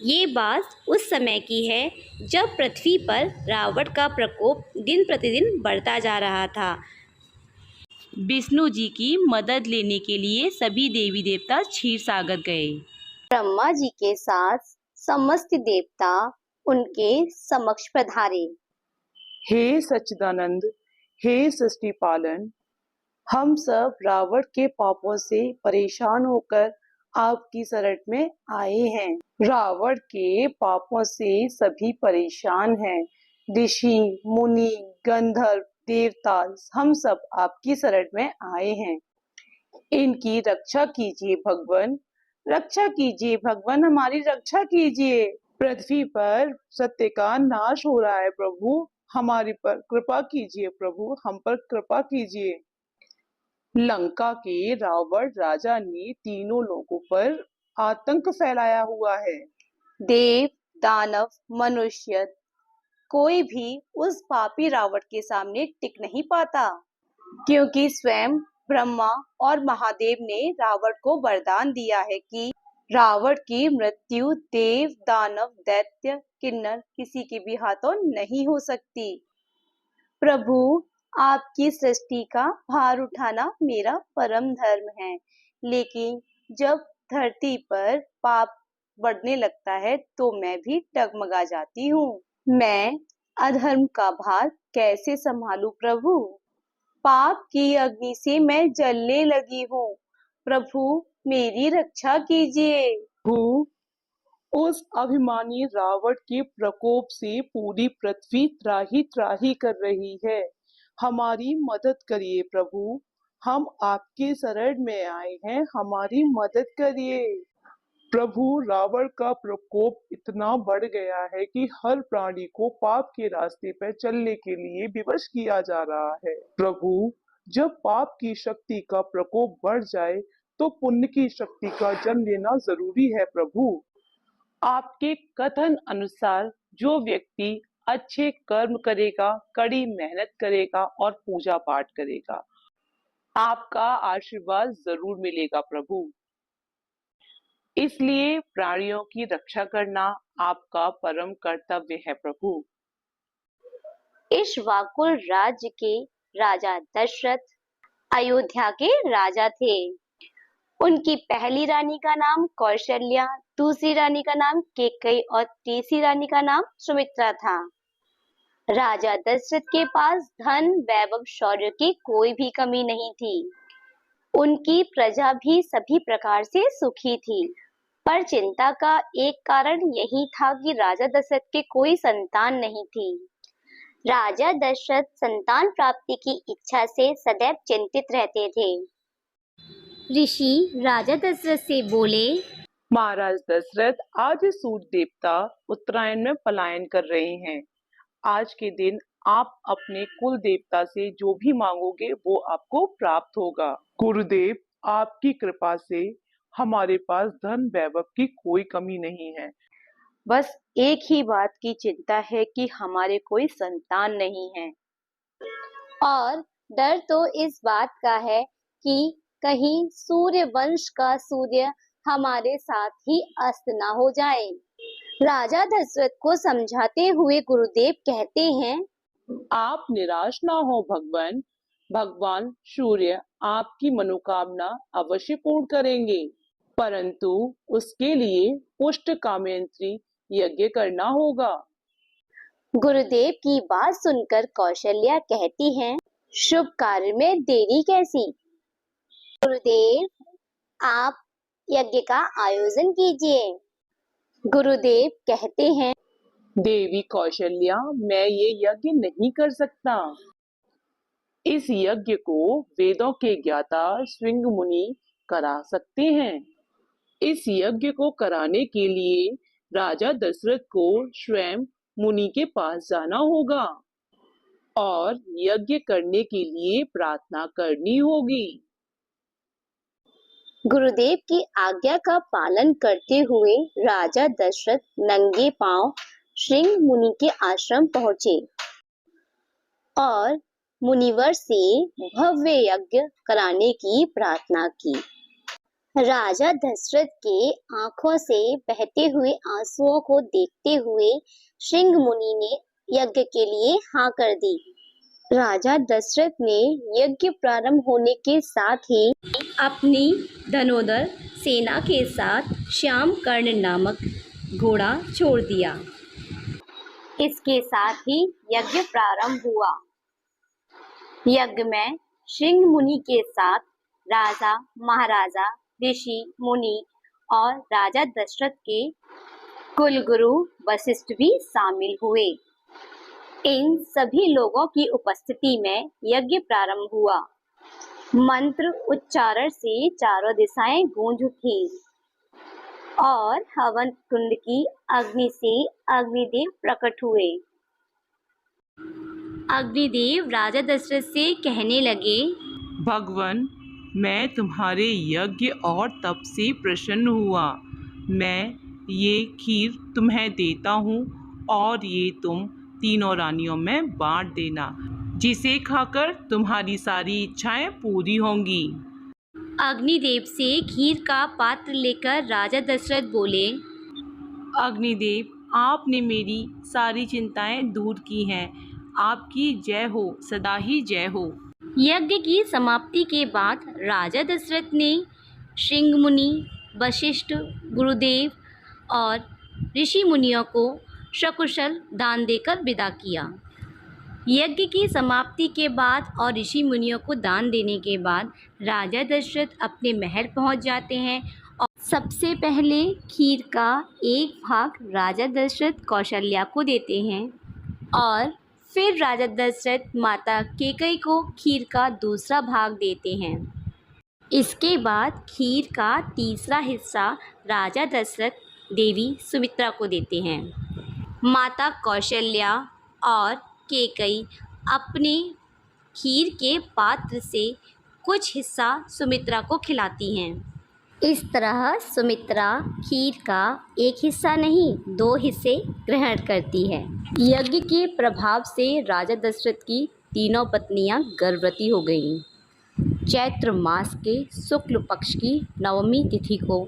ये बात उस समय की है जब पृथ्वी पर रावण का प्रकोप दिन प्रतिदिन बढ़ता जा रहा था। विष्णु जी की मदद लेने के लिए सभी देवी देवता क्षीर सागर गए। ब्रह्मा जी के साथ समस्त देवता उनके समक्ष पधारे। हे सच्चिदानंद, हे सृष्टि पालन, हम सब रावण के पापों से परेशान होकर आपकी शरण में आए हैं। रावण के पापों से सभी परेशान हैं। ऋषि, मुनि, गंधर्व, देवता हम सब आपकी शरण में आए हैं। इनकी रक्षा कीजिए भगवान, रक्षा कीजिए भगवान, हमारी रक्षा कीजिए। पृथ्वी पर सत्य का नाश हो रहा है प्रभु, हमारी पर कृपा कीजिए प्रभु, हम पर कृपा कीजिए। लंका के रावण राजा ने तीनों लोगों पर आतंक फैलाया हुआ है। देव, दानव, मनुष्य कोई भी उस पापी रावण के सामने टिक नहीं पाता, क्योंकि स्वयं ब्रह्मा और महादेव ने रावण को वरदान दिया है कि रावण की मृत्यु देव, दानव, दैत्य, किन्नर किसी के भी हाथों नहीं हो सकती। प्रभु, आपकी सृष्टि का भार उठाना मेरा परम धर्म है, लेकिन जब धरती पर पाप बढ़ने लगता है तो मैं भी डगमगा जाती हूँ। मैं अधर्म का भार कैसे संभालूं प्रभु? पाप की अग्नि से मैं जलने लगी हूँ। प्रभु, मेरी रक्षा कीजिए। प्रभु, उस अभिमानी रावण के प्रकोप से पूरी पृथ्वी त्राही त्राही कर रही है। हमारी मदद करिए प्रभु, हम आपके शरण में आए हैं, हमारी मदद करिए। प्रभु, रावण का प्रकोप इतना बढ़ गया है कि हर प्राणी को पाप के रास्ते पर चलने के लिए विवश किया जा रहा है। प्रभु, जब पाप की शक्ति का प्रकोप बढ़ जाए तो पुण्य की शक्ति का जन्म लेना जरूरी है। प्रभु, आपके कथन अनुसार जो व्यक्ति अच्छे कर्म करेगा, कड़ी मेहनत करेगा और पूजा पाठ करेगा, आपका आशीर्वाद जरूर मिलेगा प्रभु। इसलिए प्राणियों की रक्षा करना आपका परम कर्तव्य है प्रभु। इक्ष्वाकुल राज्य के राजा दशरथ अयोध्या के राजा थे। उनकी पहली रानी का नाम कौशल्या, दूसरी रानी का नाम कैकेयी और तीसरी रानी का नाम सुमित्रा था। राजा दशरथ के पास धन, वैभव, शौर्य की कोई भी कमी नहीं थी। उनकी प्रजा भी सभी प्रकार से सुखी थी, पर चिंता का एक कारण यही था कि राजा दशरथ के कोई संतान नहीं थी। राजा दशरथ संतान प्राप्ति की इच्छा से सदैव चिंतित रहते थे। ऋषि राजा दशरथ से बोले, महाराज दशरथ, आज सूर्य देवता उत्तरायण में पलायन कर रहे हैं। आज के दिन आप अपने कुल देवता से जो भी मांगोगे वो आपको प्राप्त होगा। गुरुदेव, आपकी कृपा से हमारे पास धन वैभव की कोई कमी नहीं है। बस एक ही बात की चिंता है कि हमारे कोई संतान नहीं है, और डर तो इस बात का है कि कहीं सूर्य वंश का सूर्य हमारे साथ ही अस्त ना हो जाए। राजा दशरथ को समझाते हुए गुरुदेव कहते हैं, आप निराश ना हो भगवान, भगवान सूर्य आपकी मनोकामना अवश्य पूर्ण करेंगे, परंतु उसके लिए पुष्ट कामयंत्री यज्ञ करना होगा। गुरुदेव की बात सुनकर कौशल्या कहती हैं, शुभ कार्य में देरी कैसी? गुरुदेव, आप यज्ञ का आयोजन कीजिए। गुरुदेव कहते हैं, देवी कौशल्या, मैं ये यज्ञ नहीं कर सकता। इस यज्ञ को वेदों के ज्ञाता श्रृंग मुनि करा सकते हैं। इस यज्ञ को कराने के लिए राजा दशरथ को स्वयं मुनि के पास जाना होगा और यज्ञ करने के लिए प्रार्थना करनी होगी। गुरुदेव की आज्ञा का पालन करते हुए राजा दशरथ नंगे पांव श्रृंग मुनि के आश्रम पहुंचे और मुनिवर से भव्य यज्ञ कराने की प्रार्थना की। राजा दशरथ के आंखों से बहते हुए आंसुओं को देखते हुए श्रृंग मुनि ने यज्ञ के लिए हाँ कर दी। राजा दशरथ ने यज्ञ प्रारंभ होने के साथ ही अपनी धनुधर सेना के साथ श्याम कर्ण नामक घोड़ा छोड़ दिया। इसके साथ ही यज्ञ प्रारंभ हुआ। यज्ञ में श्रृंग मुनि के साथ राजा, महाराजा, ऋषि, मुनि और राजा दशरथ के कुलगुरु वशिष्ठ भी शामिल हुए। इन सभी लोगों की उपस्थिति में यज्ञ प्रारंभ हुआ। मंत्र उच्चारण से चारों दिशाएं गूंज उठी और हवन कुंड की अग्नि से अग्निदेव प्रकट हुए। अग्निदेव राजा दशरथ से कहने लगे, भगवान, मैं तुम्हारे यज्ञ और तप से प्रसन्न हुआ। मैं ये खीर तुम्हें देता हूँ और ये तुम तीनों रानियों में बांट देना, जिसे खाकर तुम्हारी सारी इच्छाएं पूरी होंगी। अग्निदेव से खीर का पात्र लेकर राजा दशरथ बोले, अग्निदेव, आपने मेरी सारी चिंताएं दूर की हैं। आपकी जय हो, सदा ही जय हो। यज्ञ की समाप्ति के बाद राजा दशरथ ने श्रृंग मुनि, वशिष्ठ, गुरुदेव और ऋषि मुनियों को सकुशल दान देकर विदा किया। यज्ञ की समाप्ति के बाद और ऋषि मुनियों को दान देने के बाद राजा दशरथ अपने महल पहुंच जाते हैं और सबसे पहले खीर का एक भाग राजा दशरथ कौशल्या को देते हैं और फिर राजा दशरथ माता कैकेयी को खीर का दूसरा भाग देते हैं। इसके बाद खीर का तीसरा हिस्सा राजा दशरथ देवी सुमित्रा को देते हैं। माता कौशल्या और कैकेयी अपने खीर के पात्र से कुछ हिस्सा सुमित्रा को खिलाती हैं। इस तरह सुमित्रा खीर का एक हिस्सा नहीं, 2 हिस्से ग्रहण करती है। यज्ञ के प्रभाव से राजा दशरथ की तीनों पत्नियां गर्भवती हो गईं। चैत्र मास के शुक्ल पक्ष की नवमी तिथि को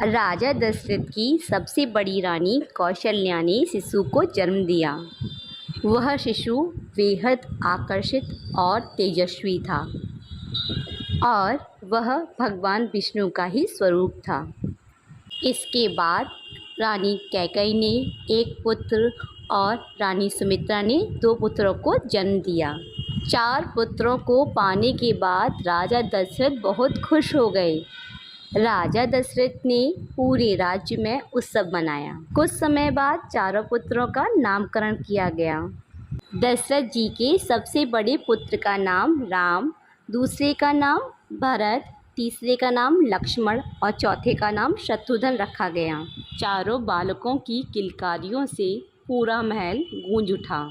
राजा दशरथ की सबसे बड़ी रानी कौशल्या ने शिशु को जन्म दिया। वह शिशु बेहद आकर्षित और तेजस्वी था और वह भगवान विष्णु का ही स्वरूप था। इसके बाद रानी कैकेयी ने एक पुत्र और रानी सुमित्रा ने 2 पुत्रों को जन्म दिया। 4 पुत्रों को पाने के बाद राजा दशरथ बहुत खुश हो गए। राजा दशरथ ने पूरे राज्य में उत्सव मनाया। कुछ समय बाद चारों पुत्रों का नामकरण किया गया। दशरथ जी के सबसे बड़े पुत्र का नाम राम, दूसरे का नाम भरत, तीसरे का नाम लक्ष्मण और चौथे का नाम शत्रुघ्न रखा गया। चारों बालकों की किलकारियों से पूरा महल गूंज उठा।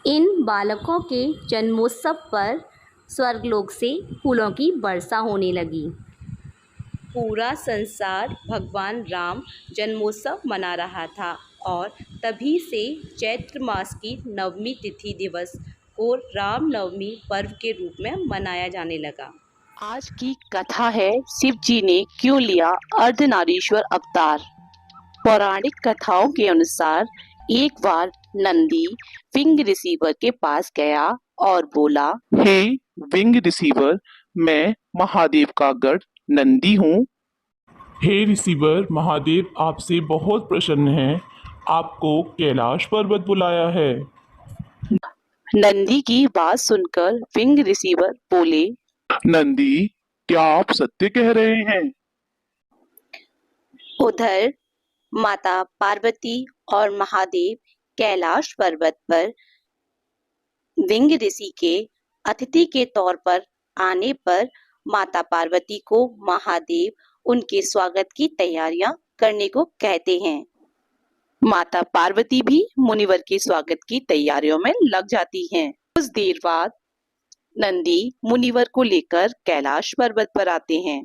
इन बालकों के जन्मोत्सव पर स्वर्गलोक से फूलों की वर्षा होने लगी। पूरा संसार भगवान राम जन्मोत्सव मना रहा था और तभी से चैत्र मास की नवमी तिथि दिवस को रामनवमी पर्व के रूप में मनाया जाने लगा। आज की कथा है शिव जी ने क्यों लिया अर्धनारीश्वर अवतार। पौराणिक कथाओं के अनुसार एक बार नंदी विंग रिसीवर के पास गया और बोला, हे विंग रिसीवर, मैं महादेव का गढ़ नंदी हूँ। हे रिसीवर, महादेव आपसे बहुत प्रसन्न हैं। आपको कैलाश पर्वत बुलाया है। नंदी की बात सुनकर विंग रिसीवर बोले, नंदी, क्या आप सत्य कह रहे हैं? उधर माता पार्वती और महादेव कैलाश पर्वत पर विंग ऋषि के अतिथि के तौर पर आने पर माता पार्वती को महादेव उनके स्वागत की तैयारियां करने को कहते हैं। माता पार्वती भी मुनिवर के स्वागत की तैयारियों में लग जाती हैं। कुछ देर बाद नंदी मुनिवर को लेकर कैलाश पर्वत पर आते हैं।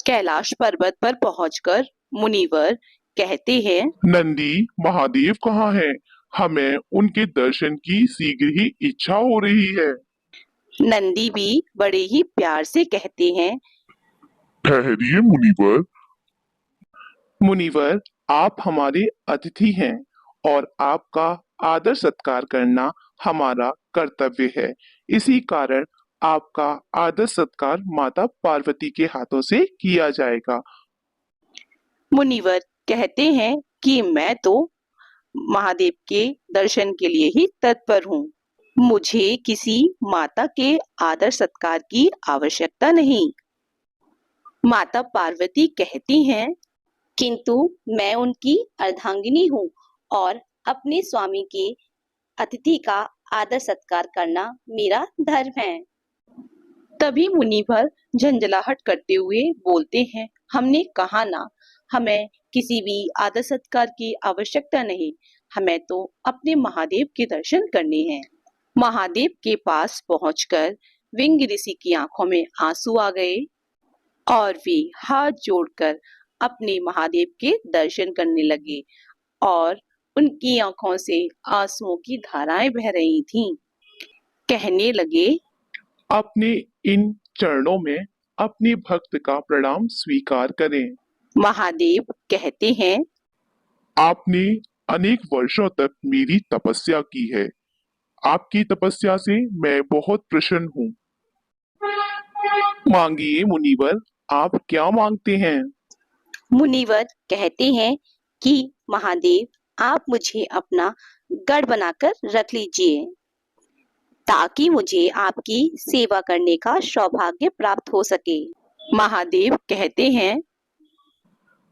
कैलाश पर्वत पर पहुंचकर मुनिवर कहते हैं, नंदी, महादेव कहाँ हैं? हमें उनके दर्शन की शीघ्र ही इच्छा हो रही है। नंदी भी बड़े ही प्यार से कहते हैं, ठहरिए मुनिवर। मुनिवर, आप हमारे अतिथि हैं और आपका आदर सत्कार करना हमारा कर्तव्य है। इसी कारण आपका आदर सत्कार माता पार्वती के हाथों से किया जाएगा। मुनिवर कहते हैं कि मैं तो महादेव के दर्शन के लिए ही तत्पर हूँ। मुझे किसी माता के आदर सत्कार की आवश्यकता नहीं। माता पार्वती कहती हैं, किंतु मैं उनकी अर्धांगिनी हूँ और अपने स्वामी के अतिथि का आदर सत्कार करना मेरा धर्म है। तभी मुनिवर झंझलाहट करते हुए बोलते हैं, हमने कहा ना, हमें किसी भी आदर सत्कार की आवश्यकता नहीं। हमें तो अपने महादेव के दर्शन करने हैं। महादेव के पास पहुंचकर विंग ऋषि की आंखों में आंसू आ गए और वे हाथ जोड़कर अपने महादेव के दर्शन करने लगे और उनकी आंखों से आंसुओं की धाराएं बह रही थीं। कहने लगे, अपने इन चरणों में अपने भक्त का प्रणाम स्वीकार करें। महादेव कहते हैं, आपने अनेक वर्षों तक मेरी तपस्या की है। आपकी तपस्या से मैं बहुत प्रसन्न हूँ। मांगिए मुनिवर, आप क्या मांगते हैं? मुनिवर कहते हैं कि महादेव, आप मुझे अपना गढ़ बनाकर रख लीजिए ताकि मुझे आपकी सेवा करने का सौभाग्य प्राप्त हो सके। महादेव कहते हैं,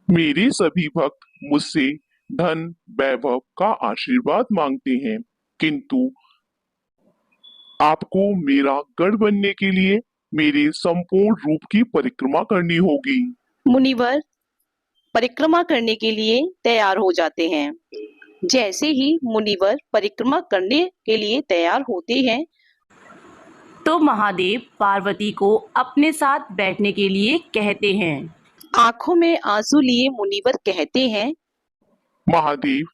मेरे सभी भक्त मुझसे धन वैभव का आशीर्वाद मांगते हैं, किंतु आपको मेरा गढ़ बनने के लिए मेरे संपूर्ण रूप की परिक्रमा करनी होगी। मुनिवर परिक्रमा करने के लिए तैयार हो जाते हैं। जैसे ही मुनिवर परिक्रमा करने के लिए तैयार होते हैं, तो महादेव पार्वती को अपने साथ बैठने के लिए कहते हैं। आंखों में आंसू लिए मुनिवर कहते हैं, महादेव,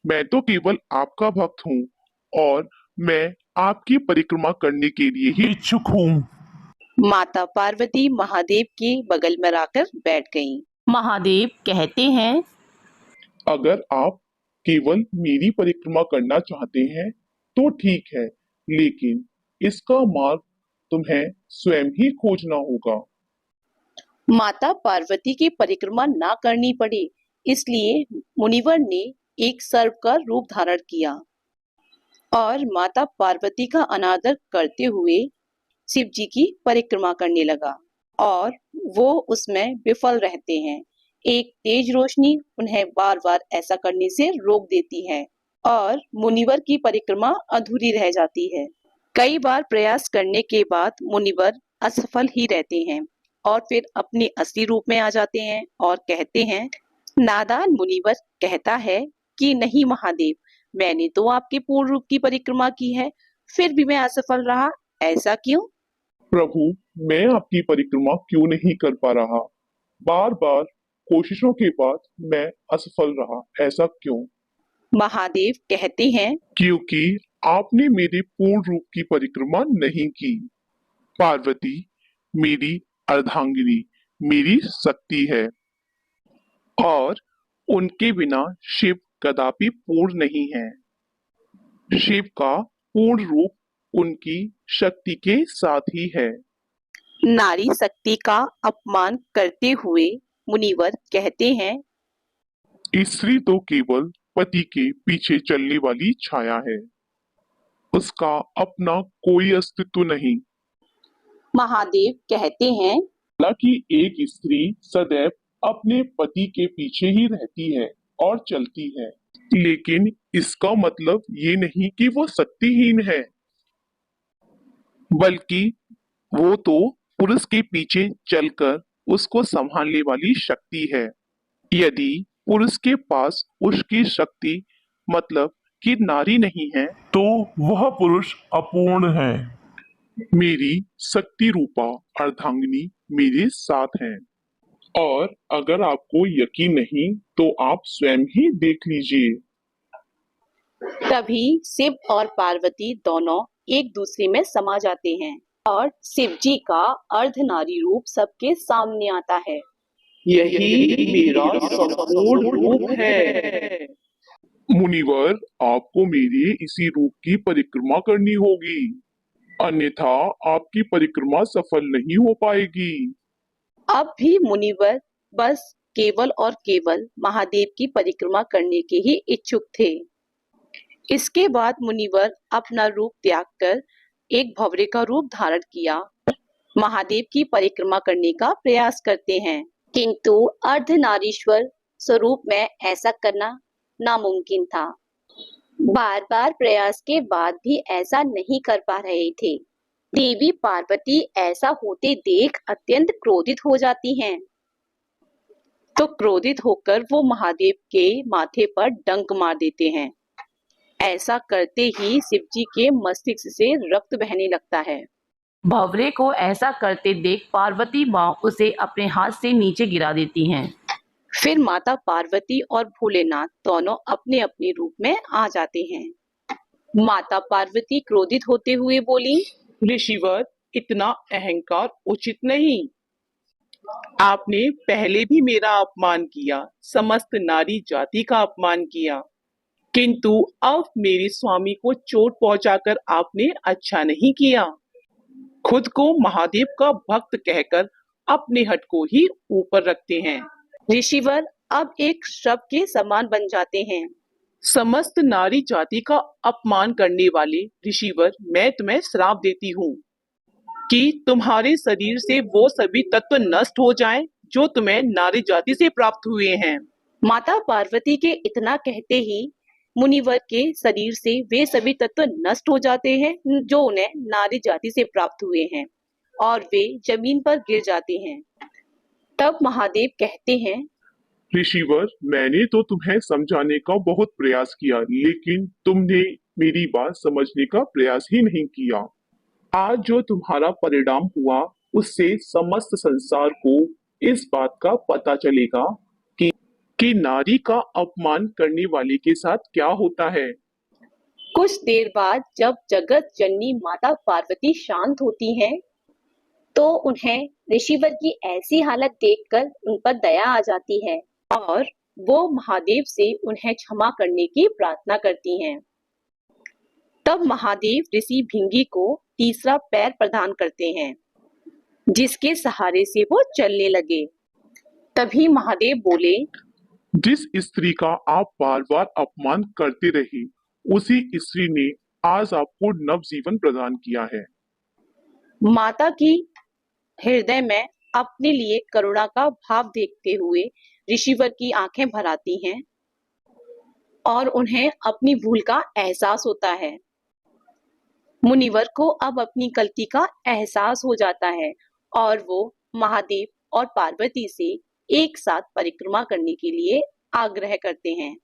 मैं तो केवल आपका भक्त हूँ और मैं आपकी परिक्रमा करने के लिए ही इच्छुक हूँ। माता पार्वती महादेव के बगल में आकर बैठ गईं। महादेव कहते हैं, अगर आप केवल मेरी परिक्रमा करना चाहते हैं तो ठीक है, लेकिन इसका मार्ग तुम्हें स्वयं ही खोजना होगा। माता पार्वती की परिक्रमा ना करनी पड़े, इसलिए मुनिवर ने एक सर्प का रूप धारण किया और माता पार्वती का अनादर करते हुए शिव जी की परिक्रमा करने लगा और वो उसमें विफल रहते हैं। एक तेज रोशनी उन्हें बार बार ऐसा करने से रोक देती है और मुनिवर की परिक्रमा अधूरी रह जाती है। कई बार प्रयास करने के बाद मुनिवर असफल ही रहते हैं और फिर अपने असली रूप में आ जाते हैं और कहते हैं, नादान मुनिवर कहता है कि नहीं महादेव, मैंने तो आपके पूर्ण रूप की परिक्रमा की है, फिर भी मैं असफल रहा, ऐसा क्यों? प्रभु, मैं आपकी परिक्रमा क्यों नहीं कर पा रहा? बार बार कोशिशों के बाद मैं असफल रहा, ऐसा क्यों? महादेव कहते हैं, क्योंकि आपने मेरे पूर्ण रूप की परिक्रमा नहीं की। पार्वती मेरी अर्धांगिनी, मेरी शक्ति है और उनके बिना शिव कदापि पूर्ण नहीं है। शिव का पूर्ण रूप उनकी शक्ति के साथ ही है। नारी शक्ति का अपमान करते हुए मुनिवर कहते हैं, स्त्री तो केवल पति के पीछे चलने वाली छाया है, उसका अपना कोई अस्तित्व नहीं। महादेव कहते हैं, हालांकि एक स्त्री सदैव अपने पति के पीछे ही रहती है और चलती है, लेकिन इसका मतलब ये नहीं कि वो शक्तिहीन है, बल्कि वो तो पुरुष के पीछे चलकर उसको संभालने वाली शक्ति है। यदि पुरुष के पास उसकी शक्ति मतलब कि नारी नहीं है, तो वह पुरुष अपूर्ण है। मेरी शक्ति रूपा अर्धांगिनी मेरे साथ है, और अगर आपको यकीन नहीं तो आप स्वयं ही देख लीजिए। तभी शिव और पार्वती दोनों एक दूसरे में समा जाते हैं और शिव जी का अर्धनारी रूप सबके सामने आता है। यही मेरा संपूर्ण रूप है। मुनिवर, आपको मेरे इसी रूप की परिक्रमा करनी होगी, अन्यथा आपकी परिक्रमा सफल नहीं हो पाएगी। अब भी मुनिवर बस केवल और केवल महादेव की परिक्रमा करने के ही इच्छुक थे। इसके बाद मुनिवर अपना रूप त्याग कर एक भंवरे का रूप धारण किया, महादेव की परिक्रमा करने का प्रयास करते हैं, किंतु अर्धनारीश्वर स्वरूप में ऐसा करना नामुमकिन था। बार बार प्रयास के बाद भी ऐसा नहीं कर पा रहे थे। देवी पार्वती ऐसा होते देख अत्यंत क्रोधित हो जाती हैं। तो क्रोधित होकर वो महादेव के माथे पर डंक मार देते हैं। ऐसा करते ही शिव जी के मस्तिष्क से रक्त बहने लगता है। भंवरे को ऐसा करते देख पार्वती माँ उसे अपने हाथ से नीचे गिरा देती हैं। फिर माता पार्वती और भोलेनाथ दोनों अपने अपने रूप में आ जाते हैं। माता पार्वती क्रोधित होते हुए बोली, ऋषिवर, इतना अहंकार उचित नहीं। आपने पहले भी मेरा अपमान किया, समस्त नारी जाति का अपमान किया, किंतु अब मेरे स्वामी को चोट पहुंचाकर आपने अच्छा नहीं किया। खुद को महादेव का भक्त कहकर अपने हट को ही ऊपर रखते हैं। ऋषिवर अब एक श्रप के समान बन जाते हैं। समस्त नारी जाति का अपमान करने वाले ऋषिवर, मैं तुम्हें श्राप देती हूँ कि तुम्हारे शरीर से वो सभी तत्व नष्ट हो जाएं जो तुम्हें नारी जाति से प्राप्त हुए हैं। माता पार्वती के इतना कहते ही मुनिवर के शरीर से वे सभी तत्व नष्ट हो जाते हैं जो उन्हें नारी जाति से प्राप्त हुए हैं, और वे जमीन पर गिर जाते हैं। तब महादेव कहते हैं, ऋषिवर, मैंने तो तुम्हें समझाने का बहुत प्रयास किया, लेकिन तुमने मेरी बात समझने का प्रयास ही नहीं किया। आज जो तुम्हारा परिणाम हुआ, उससे समस्त संसार को इस बात का पता चलेगा कि नारी का अपमान करने वाले के साथ क्या होता है। कुछ देर बाद जब जगत जननी माता पार्वती शांत होती हैं, तो उन्हें ऋषिवर की ऐसी हालत देखकर उन पर दया आ जाती है और वो महादेव से उन्हें क्षमा करने की प्रार्थना करती हैं। तब महादेव ऋषि भिंगी को तीसरा पैर प्रदान करते हैं, जिसके सहारे से वो चलने लगे। तभी महादेव बोले, जिस स्त्री का आप बार बार अपमान करते रहे, उसी स्त्री ने आज आपको नवजीवन प्रदान किया है। माता की हृदय में अपने लिए करुणा का भाव देखते हुए ऋषिवर की आंखें भर आती हैं और उन्हें अपनी भूल का एहसास होता है। मुनिवर को अब अपनी गलती का एहसास हो जाता है और वो महादेव और पार्वती से एक साथ परिक्रमा करने के लिए आग्रह करते हैं।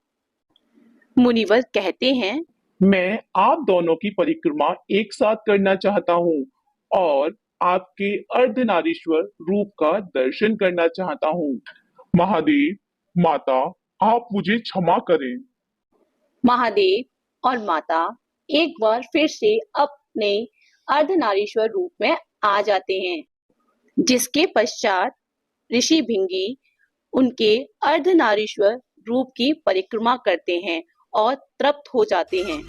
मुनिवर कहते हैं, मैं आप दोनों की परिक्रमा एक साथ करना चाहता हूँ और आपके अर्धनारीश्वर रूप का दर्शन करना चाहता हूँ। महादेव, माता, आप मुझे क्षमा करें। महादेव और माता एक बार फिर से अपने अर्धनारीश्वर रूप में आ जाते हैं, जिसके पश्चात ऋषि भिंगी उनके अर्धनारीश्वर रूप की परिक्रमा करते हैं और तृप्त हो जाते हैं।